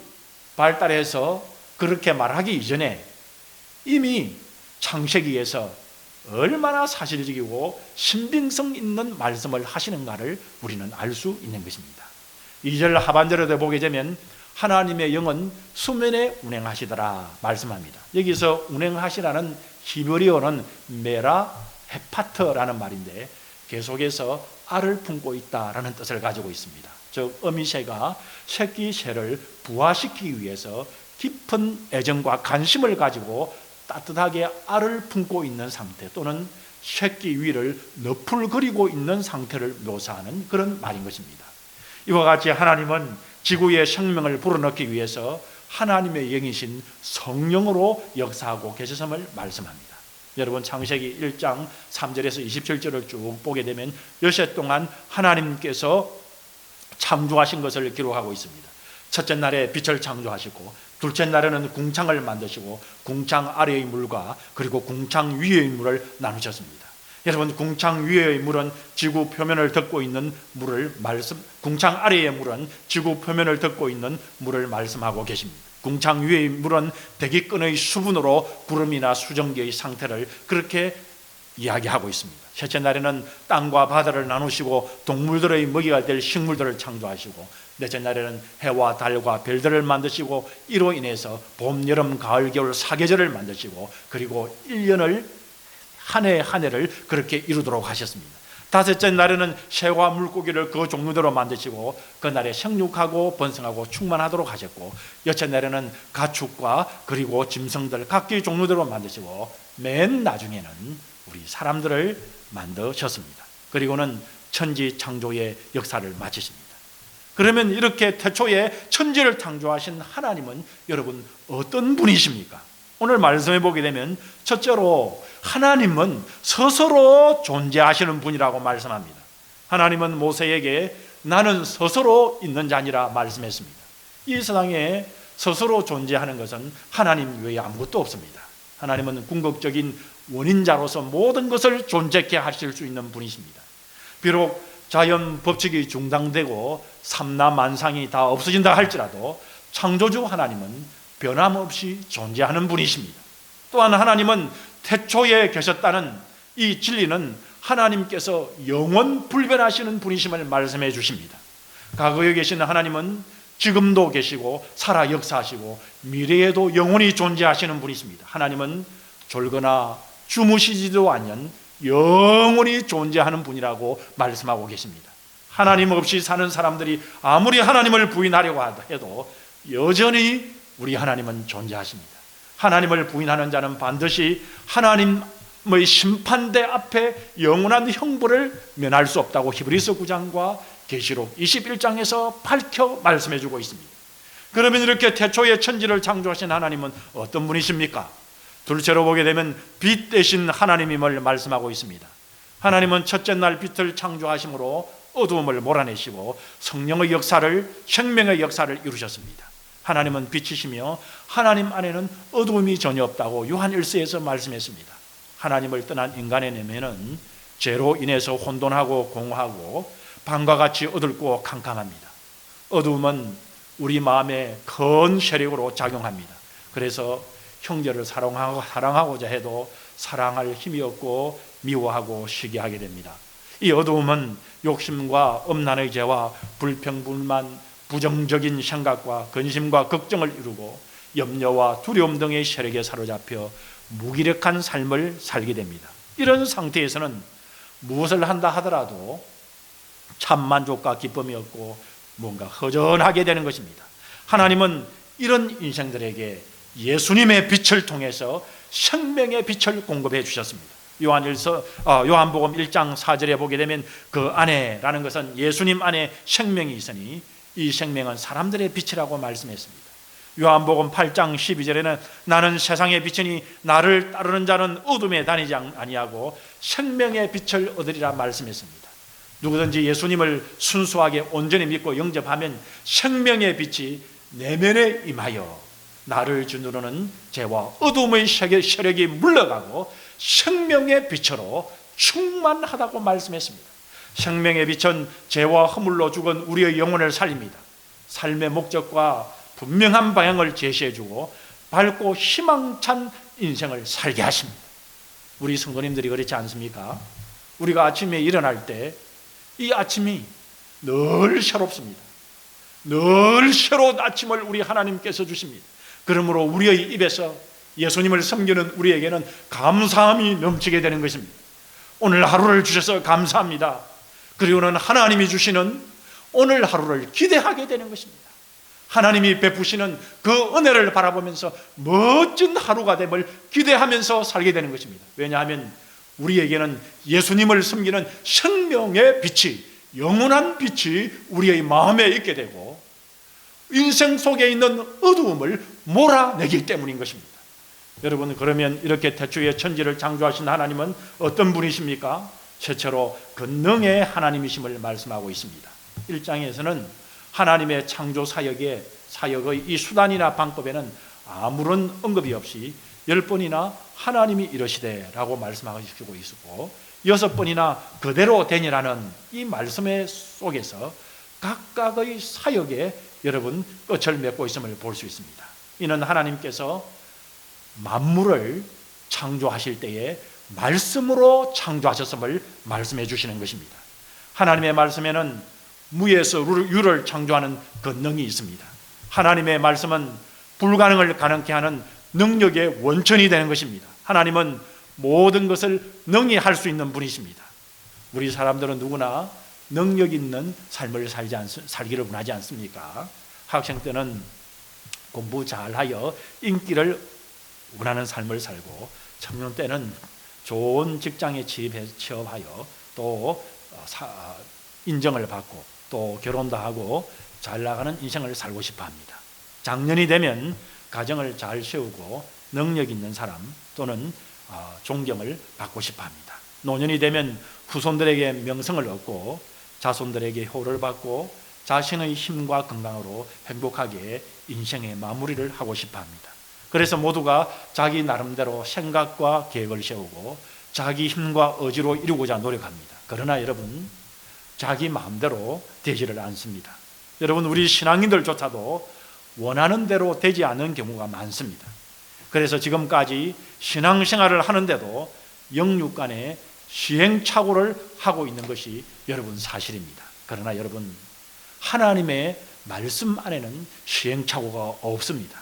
발달해서 그렇게 말하기 이전에 이미 창세기에서 얼마나 사실적이고 신빙성 있는 말씀을 하시는가를 우리는 알 수 있는 것입니다. 2절 하반절에도 보게 되면 하나님의 영은 수면에 운행하시더라 말씀합니다. 여기서 운행하시라는 히브리어는 메라 헤파트라는 말인데 계속해서 알을 품고 있다라는 뜻을 가지고 있습니다. 즉 어미새가 새끼 새를 부화시키기 위해서 깊은 애정과 관심을 가지고 따뜻하게 알을 품고 있는 상태, 또는 새끼 위를 너풀거리고 있는 상태를 묘사하는 그런 말인 것입니다. 이와 같이 하나님은 지구의 생명을 불어넣기 위해서 하나님의 영이신 성령으로 역사하고 계셨음을 말씀합니다. 여러분 창세기 1장 3절에서 27절을 쭉 보게 되면 여섯 동안 하나님께서 창조하신 것을 기록하고 있습니다. 첫째 날에 빛을 창조하시고, 둘째 날에는 궁창을 만드시고 궁창 아래의 물과 그리고 궁창 위의 물을 나누셨습니다. 여러분 궁창 위의 물은 지구 표면을 덮고 있는 물을 궁창 아래의 물은 지구 표면을 덮고 있는 물을 말씀하고 계십니다. 궁창 위의 물은 대기권의 수분으로 구름이나 수증기의 상태를 그렇게 이야기하고 있습니다. 셋째 날에는 땅과 바다를 나누시고 동물들의 먹이가 될 식물들을 창조하시고, 넷째 날에는 해와 달과 별들을 만드시고 이로 인해서 봄, 여름, 가을, 겨울 사계절을 만드시고, 그리고 1년을 한 해 한 해를 그렇게 이루도록 하셨습니다. 다섯째 날에는 새와 물고기를 그 종류대로 만드시고 그날에 생육하고 번성하고 충만하도록 하셨고, 여섯째 날에는 가축과 그리고 짐승들 각기 종류대로 만드시고, 맨 나중에는 우리 사람들을 만드셨습니다. 그리고는 천지 창조의 역사를 마치십니다. 그러면 이렇게 태초에 천지를 창조하신 하나님은 여러분 어떤 분이십니까? 오늘 말씀해 보게 되면 첫째로 하나님은 스스로 존재하시는 분이라고 말씀합니다. 하나님은 모세에게 나는 스스로 있는 자니라 말씀했습니다. 이 세상에 스스로 존재하는 것은 하나님 외에 아무것도 없습니다. 하나님은 궁극적인 원인자로서 모든 것을 존재케 하실 수 있는 분이십니다. 비록 자연 법칙이 중단되고 삼라만상이 다 없어진다 할지라도 창조주 하나님은 변함없이 존재하는 분이십니다. 또한 하나님은 태초에 계셨다는 이 진리는 하나님께서 영원 불변하시는 분이심을 말씀해 주십니다. 과거에 계신 하나님은 지금도 계시고 살아 역사하시고 미래에도 영원히 존재하시는 분이십니다. 하나님은 졸거나 주무시지도 않는 영원히 존재하는 분이라고 말씀하고 계십니다. 하나님 없이 사는 사람들이 아무리 하나님을 부인하려고 해도 여전히 우리 하나님은 존재하십니다. 하나님을 부인하는 자는 반드시 하나님의 심판대 앞에 영원한 형벌을 면할 수 없다고 히브리서 9장과 계시록 21장에서 밝혀 말씀해 주고 있습니다. 그러면 이렇게 태초에 천지를 창조하신 하나님은 어떤 분이십니까? 둘째로 보게 되면 빛 대신 하나님임을 말씀하고 있습니다. 하나님은 첫째 날 빛을 창조하심으로 어두움을 몰아내시고 성령의 역사를, 생명의 역사를 이루셨습니다. 하나님은 빛이시며 하나님 안에는 어두움이 전혀 없다고 요한 1서에서 말씀했습니다. 하나님을 떠난 인간의 내면은 죄로 인해서 혼돈하고 공허하고 밤과 같이 어둡고 캄캄합니다. 어두움은 우리 마음에 큰 세력으로 작용합니다. 그래서 형제를 사랑하고자 해도 사랑할 힘이 없고 미워하고 시기하게 됩니다. 이 어두움은 욕심과 음란의 죄와 불평불만, 부정적인 생각과 근심과 걱정을 이루고 염려와 두려움 등의 세력에 사로잡혀 무기력한 삶을 살게 됩니다. 이런 상태에서는 무엇을 한다 하더라도 참 만족과 기쁨이 없고 뭔가 허전하게 되는 것입니다. 하나님은 이런 인생들에게 예수님의 빛을 통해서 생명의 빛을 공급해 주셨습니다. 요한복음 1장 4절에 보게 되면 그 안에라는 것은 예수님 안에 생명이 있으니 이 생명은 사람들의 빛이라고 말씀했습니다. 요한복음 8장 12절에는 나는 세상의 빛이니 나를 따르는 자는 어둠에 다니지 아니하고 생명의 빛을 얻으리라 말씀했습니다. 누구든지 예수님을 순수하게 온전히 믿고 영접하면 생명의 빛이 내면에 임하여 나를 주누르는 죄와 어둠의 세력이 물러가고 생명의 빛으로 충만하다고 말씀했습니다. 생명의 빛은 죄와 허물로 죽은 우리의 영혼을 살립니다. 삶의 목적과 분명한 방향을 제시해주고 밝고 희망찬 인생을 살게 하십니다. 우리 성도님들이 그렇지 않습니까? 우리가 아침에 일어날 때 이 아침이 늘 새롭습니다. 늘 새로운 아침을 우리 하나님께서 주십니다. 그러므로 우리의 입에서 예수님을 섬기는 우리에게는 감사함이 넘치게 되는 것입니다. 오늘 하루를 주셔서 감사합니다. 그리고는 하나님이 주시는 오늘 하루를 기대하게 되는 것입니다. 하나님이 베푸시는 그 은혜를 바라보면서 멋진 하루가 됨을 기대하면서 살게 되는 것입니다. 왜냐하면 우리에게는 예수님을 섬기는 생명의 빛이, 영원한 빛이 우리의 마음에 있게 되고 인생 속에 있는 어두움을 몰아내기 때문인 것입니다. 여러분, 그러면 이렇게 태초에 천지를 창조하신 하나님은 어떤 분이십니까? 최초로 권능의 하나님이심을 말씀하고 있습니다. 1장에서는 하나님의 창조 사역의 이 수단이나 방법에는 아무런 언급이 없이 10번이나 하나님이 이러시되라고 말씀하시고 있었고 6번이나 그대로 되니라는 이 말씀의 속에서 각각의 사역에 여러분 끝을 맺고 있음을 볼 수 있습니다. 이는 하나님께서 만물을 창조하실 때에 말씀으로 창조하셨음을 말씀해 주시는 것입니다. 하나님의 말씀에는 무에서 유를 창조하는 권능이 있습니다. 하나님의 말씀은 불가능을 가능케 하는 능력의 원천이 되는 것입니다. 하나님은 모든 것을 능히 할 수 있는 분이십니다. 우리 사람들은 누구나 능력 있는 삶을 살기를 원하지 않습니까? 학생 때는 공부 잘하여 인기를 원하는 삶을 살고 청년 때는 좋은 직장에 취업하여 또 인정을 받고 또 결혼도 하고 잘 나가는 인생을 살고 싶어 합니다. 장년이 되면 가정을 잘 세우고 능력 있는 사람 또는 존경을 받고 싶어 합니다. 노년이 되면 후손들에게 명성을 얻고 자손들에게 효를 받고 자신의 힘과 건강으로 행복하게 인생의 마무리를 하고 싶어 합니다. 그래서 모두가 자기 나름대로 생각과 계획을 세우고 자기 힘과 의지로 이루고자 노력합니다. 그러나 여러분, 자기 마음대로 되지를 않습니다. 여러분, 우리 신앙인들조차도 원하는 대로 되지 않는 경우가 많습니다. 그래서 지금까지 신앙생활을 하는데도 영육간에 시행착오를 하고 있는 것이 여러분 사실입니다. 그러나 여러분, 하나님의 말씀 안에는 시행착오가 없습니다.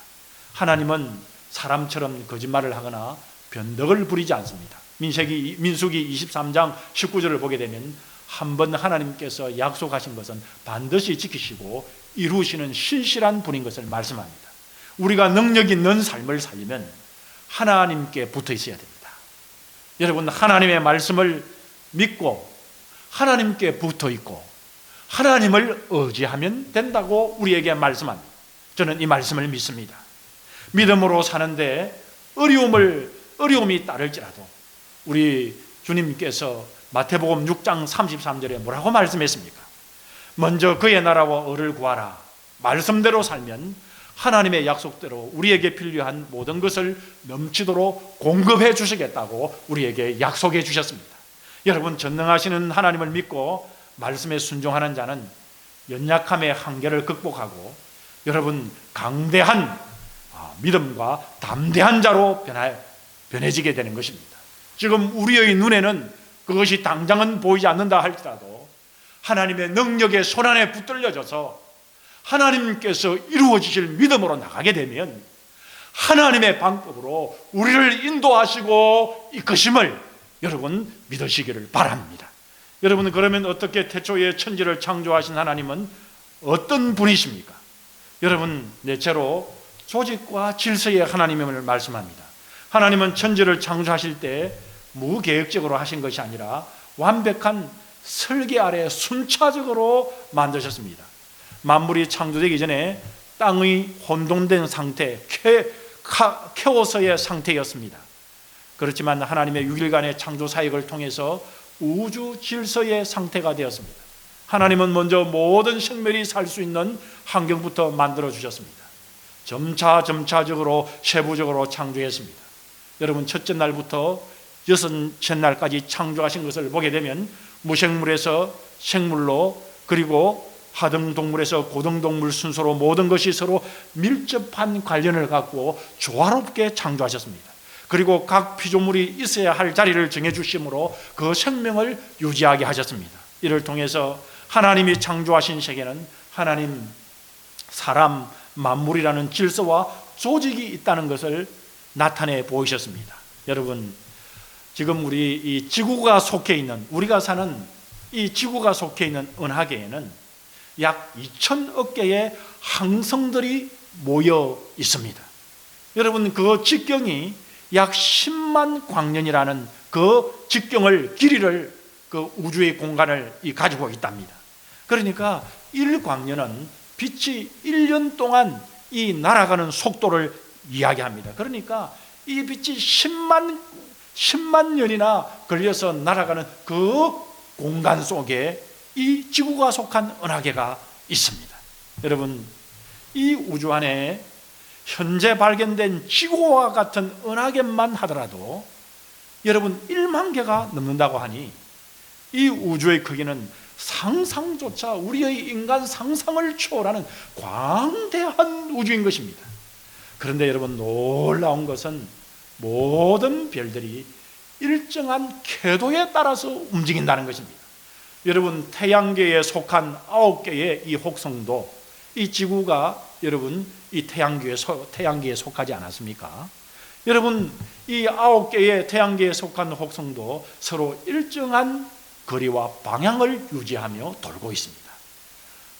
하나님은 사람처럼 거짓말을 하거나 변덕을 부리지 않습니다. 민수기 23장 19절을 보게 되면 한 번 하나님께서 약속하신 것은 반드시 지키시고 이루시는 신실한 분인 것을 말씀합니다. 우리가 능력 있는 삶을 살려면 하나님께 붙어 있어야 됩니다. 여러분, 하나님의 말씀을 믿고 하나님께 붙어 있고 하나님을 의지하면 된다고 우리에게 말씀합니다. 저는 이 말씀을 믿습니다. 믿음으로 사는데 어려움이 따를지라도 우리 주님께서 마태복음 6장 33절에 뭐라고 말씀했습니까? 먼저 그의 나라와 의를 구하라. 말씀대로 살면 하나님의 약속대로 우리에게 필요한 모든 것을 넘치도록 공급해 주시겠다고 우리에게 약속해 주셨습니다. 여러분, 전능하시는 하나님을 믿고 말씀에 순종하는 자는 연약함의 한계를 극복하고 여러분, 강대한 믿음과 담대한 자로 변해지게 되는 것입니다. 지금 우리의 눈에는 그것이 당장은 보이지 않는다 할지라도 하나님의 능력의 손안에 붙들려져서 하나님께서 이루어지실 믿음으로 나가게 되면 하나님의 방법으로 우리를 인도하시고 이끄심을 여러분 믿으시기를 바랍니다. 여러분, 그러면 어떻게 태초에 천지를 창조하신 하나님은 어떤 분이십니까? 여러분, 넷째로 조직과 질서의 하나님임을 말씀합니다. 하나님은 천지를 창조하실 때 무계획적으로 하신 것이 아니라 완벽한 설계 아래 순차적으로 만드셨습니다. 만물이 창조되기 전에 땅의 혼돈된 상태, 케오스의 상태였습니다. 그렇지만 하나님의 6일간의 창조 사역을 통해서 우주 질서의 상태가 되었습니다. 하나님은 먼저 모든 생명이 살 수 있는 환경부터 만들어 주셨습니다. 점차적으로 세부적으로 창조했습니다. 여러분, 첫째 날부터 여섯째 날까지 창조하신 것을 보게 되면 무생물에서 생물로, 그리고 하등동물에서 고등동물 순서로 모든 것이 서로 밀접한 관련을 갖고 조화롭게 창조하셨습니다. 그리고 각 피조물이 있어야 할 자리를 정해주심으로 그 생명을 유지하게 하셨습니다. 이를 통해서 하나님이 창조하신 세계는 하나님, 사람, 만물이라는 질서와 조직이 있다는 것을 나타내 보이셨습니다. 여러분, 지금 우리 이 지구가 속해 있는, 우리가 사는 이 지구가 속해 있는 은하계에는 약 2,000억 개의 항성들이 모여 있습니다. 여러분, 그 직경이 약 10만 광년이라는 그 직경을, 길이를, 그 우주의 공간을 가지고 있답니다. 그러니까 1광년은 빛이 1년 동안 이 날아가는 속도를 이야기합니다. 그러니까 이 빛이 10만 년이나 걸려서 날아가는 그 공간 속에 이 지구가 속한 은하계가 있습니다. 여러분, 이 우주 안에 현재 발견된 지구와 같은 은하계만 하더라도 여러분 1만 개가 넘는다고 하니 이 우주의 크기는 상상조차 우리의 인간 상상을 초월하는 광대한 우주인 것입니다. 그런데 여러분, 놀라운 것은 모든 별들이 일정한 궤도에 따라서 움직인다는 것입니다. 여러분, 태양계에 속한 9개의 이 혹성도 이 지구가 여러분 이 태양계에 속하지 않았습니까? 여러분, 이 9개의 태양계에 속한 혹성도 서로 일정한 거리와 방향을 유지하며 돌고 있습니다.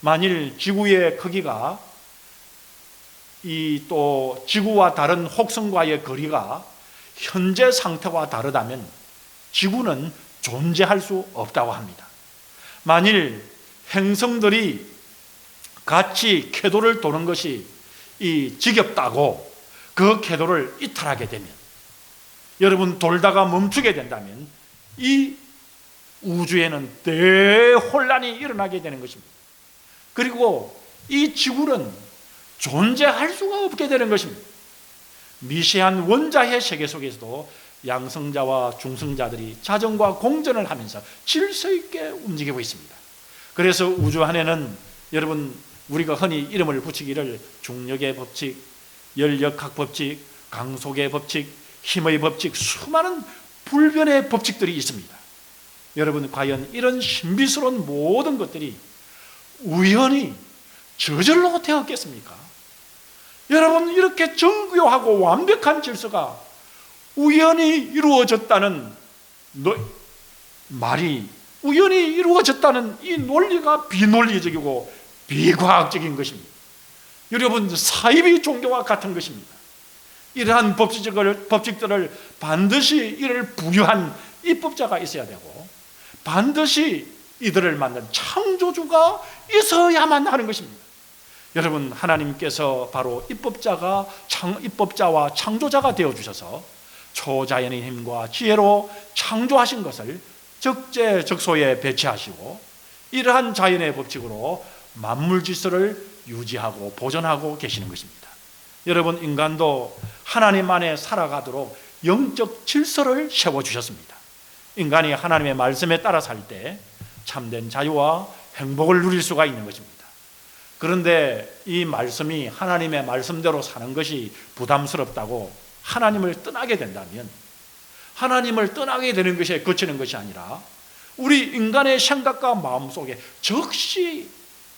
만일 지구의 크기가 또 지구와 다른 혹성과의 거리가 현재 상태와 다르다면 지구는 존재할 수 없다고 합니다. 만일 행성들이 같이 궤도를 도는 것이 이 지겹다고 그 궤도를 이탈하게 되면, 여러분 돌다가 멈추게 된다면 이 우주에는 대혼란이 일어나게 되는 것입니다. 그리고 이 지구는 존재할 수가 없게 되는 것입니다. 미세한 원자의 세계 속에서도 양성자와 중성자들이 자전과 공전을 하면서 질서 있게 움직이고 있습니다. 그래서 우주 안에는 여러분 우리가 흔히 이름을 붙이기를 중력의 법칙, 열역학 법칙, 강속의 법칙, 힘의 법칙, 수많은 불변의 법칙들이 있습니다. 여러분 과연 이런 신비스러운 모든 것들이 우연히 저절로 되었겠습니까? 여러분 이렇게 정교하고 완벽한 질서가 우연히 이루어졌다는 말이, 우연히 이루어졌다는 이 논리가 비논리적이고 비과학적인 것입니다. 여러분 사이비 종교와 같은 것입니다. 이러한 법칙들을 반드시 이를 부여한 입법자가 있어야 되고, 반드시 이들을 만든 창조주가 있어야만 하는 것입니다. 여러분 하나님께서 바로 입법자와 창조자가 되어주셔서 초자연의 힘과 지혜로 창조하신 것을 적재적소에 배치하시고, 이러한 자연의 법칙으로 만물 질서를 유지하고 보존하고 계시는 것입니다. 여러분 인간도 하나님 안에 살아가도록 영적 질서를 세워주셨습니다. 인간이 하나님의 말씀에 따라 살 때 참된 자유와 행복을 누릴 수가 있는 것입니다. 그런데 이 말씀이 하나님의 말씀대로 사는 것이 부담스럽다고 하나님을 떠나게 된다면, 하나님을 떠나게 되는 것에 그치는 것이 아니라 우리 인간의 생각과 마음 속에 즉시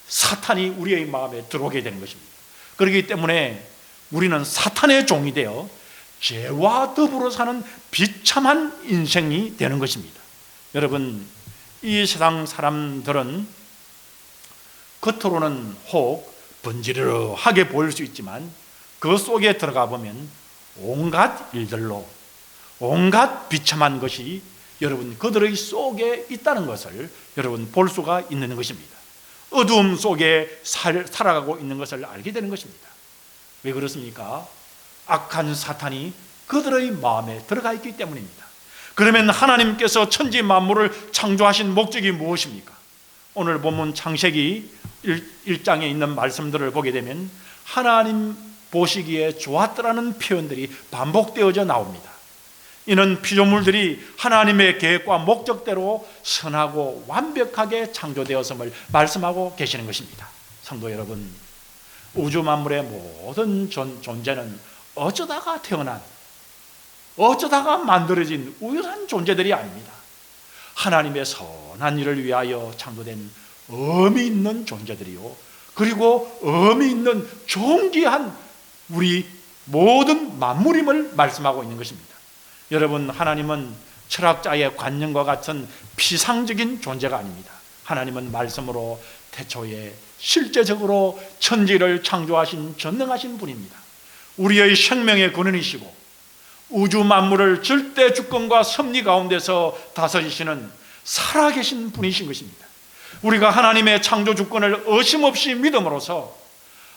사탄이 우리의 마음에 들어오게 되는 것입니다. 그렇기 때문에 우리는 사탄의 종이 되어 죄와 더불어 사는 비참한 인생이 되는 것입니다. 여러분 이 세상 사람들은 겉으로는 혹 번지르르하게 보일 수 있지만 그 속에 들어가 보면 온갖 일들로 온갖 비참한 것이 여러분 그들의 속에 있다는 것을 여러분 볼 수가 있는 것입니다. 어두움 속에 살아가고 있는 것을 알게 되는 것입니다. 왜 그렇습니까? 악한 사탄이 그들의 마음에 들어가 있기 때문입니다. 그러면 하나님께서 천지 만물을 창조하신 목적이 무엇입니까? 오늘 본문 창세기 1장에 있는 말씀들을 보게 되면 하나님 보시기에 좋았더라는 표현들이 반복되어져 나옵니다. 이는 피조물들이 하나님의 계획과 목적대로 선하고 완벽하게 창조되었음을 말씀하고 계시는 것입니다. 성도 여러분, 우주 만물의 모든 존재는 어쩌다가 태어난, 어쩌다가 만들어진 우연한 존재들이 아닙니다. 하나님의 선한 일을 위하여 창조된 의미 있는 존재들이요, 그리고 의미 있는 존귀한 우리 모든 만물임을 말씀하고 있는 것입니다. 여러분, 하나님은 철학자의 관념과 같은 피상적인 존재가 아닙니다. 하나님은 말씀으로 태초에 실제적으로 천지를 창조하신 전능하신 분입니다. 우리의 생명의 근원이시고 우주 만물을 절대 주권과 섭리 가운데서 다스리시는 살아계신 분이신 것입니다. 우리가 하나님의 창조 주권을 의심없이 믿음으로써,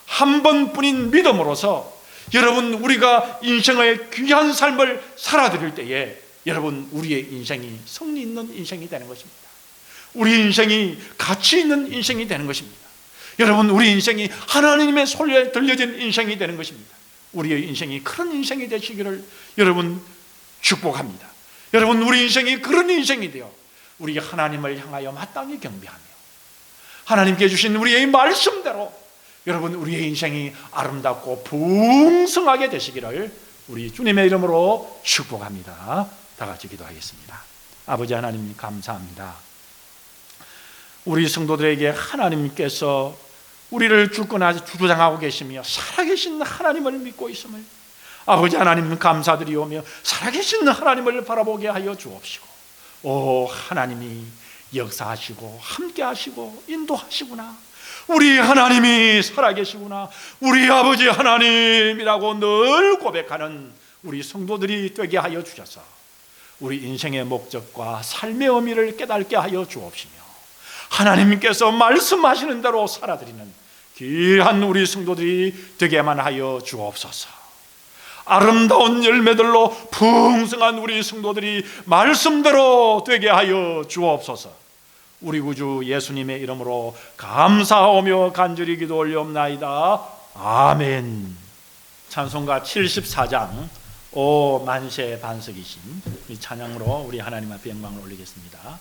한 번뿐인 믿음으로써 여러분 우리가 인생의 귀한 삶을 살아드릴 때에 여러분 우리의 인생이 성리 있는 인생이 되는 것입니다. 우리 인생이 가치 있는 인생이 되는 것입니다. 여러분 우리 인생이 하나님의 소리에 들려진 인생이 되는 것입니다. 우리의 인생이 그런 인생이 되시기를 여러분 축복합니다. 여러분 우리 인생이 그런 인생이 되어 우리가 하나님을 향하여 마땅히 경배하며 하나님께 주신 우리의 말씀대로 여러분 우리의 인생이 아름답고 풍성하게 되시기를 우리 주님의 이름으로 축복합니다. 다 같이 기도하겠습니다. 아버지 하나님 감사합니다. 우리 성도들에게 하나님께서 우리를 주장하고 계시며 살아계신 하나님을 믿고 있음을 아버지 하나님 감사드리오며 살아계신 하나님을 바라보게 하여 주옵시고, 오 하나님이 역사하시고 함께하시고 인도하시구나, 우리 하나님이 살아계시구나, 우리 아버지 하나님이라고 늘 고백하는 우리 성도들이 되게 하여 주셔서 우리 인생의 목적과 삶의 의미를 깨닫게 하여 주옵시며 하나님께서 말씀하시는 대로 살아드리는 귀한 우리 성도들이 되게만 하여 주옵소서. 아름다운 열매들로 풍성한 우리 성도들이 말씀대로 되게 하여 주옵소서. 우리 구주 예수님의 이름으로 감사하며 간절히 기도 올리옵나이다. 아멘. 찬송가 74장 오 만세 반석이신 이 찬양으로 우리 하나님 앞에 영광을 올리겠습니다.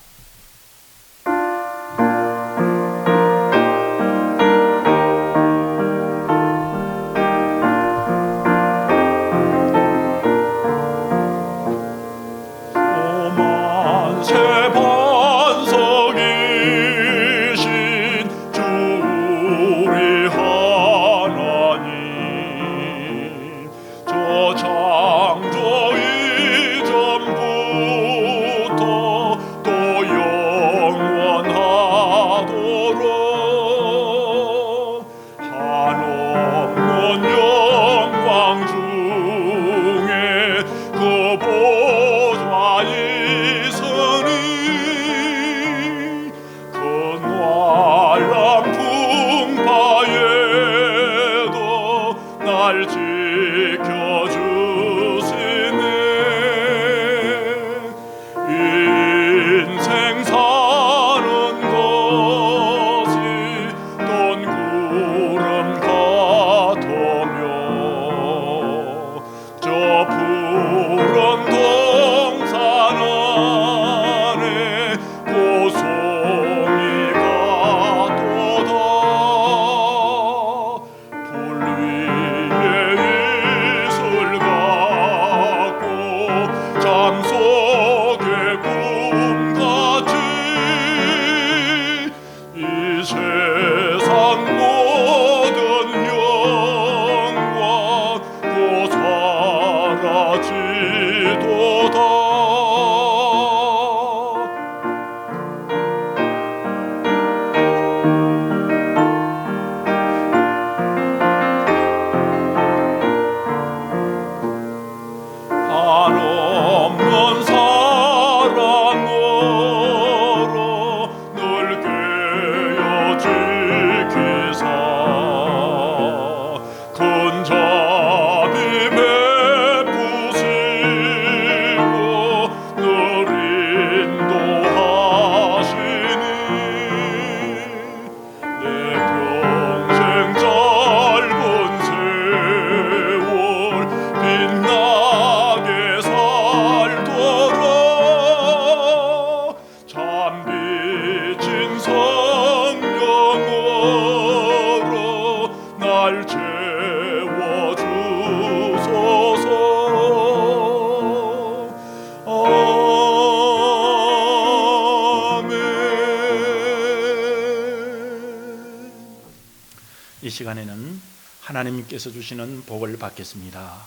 이 시간에는 하나님께서 주시는 복을 받겠습니다.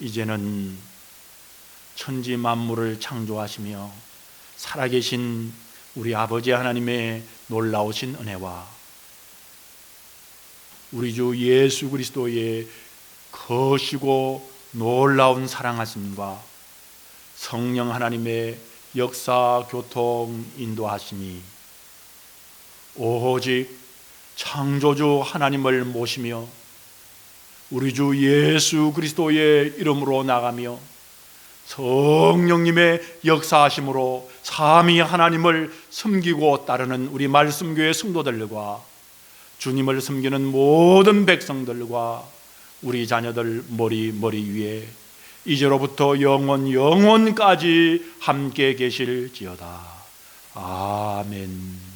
이제는 천지 만물을 창조하시며 살아계신 우리 아버지 하나님의 놀라우신 은혜와 우리 주 예수 그리스도의 거시고 놀라운 사랑하심과 성령 하나님의 역사, 교통, 인도하심이 오직 창조주 하나님을 모시며 우리 주 예수 그리스도의 이름으로 나가며 성령님의 역사하심으로 삼위 하나님을 섬기고 따르는 우리 말씀교회 성도들과 주님을 섬기는 모든 백성들과 우리 자녀들 머리 위에 이제로부터 영원까지 함께 계실지어다. 아멘.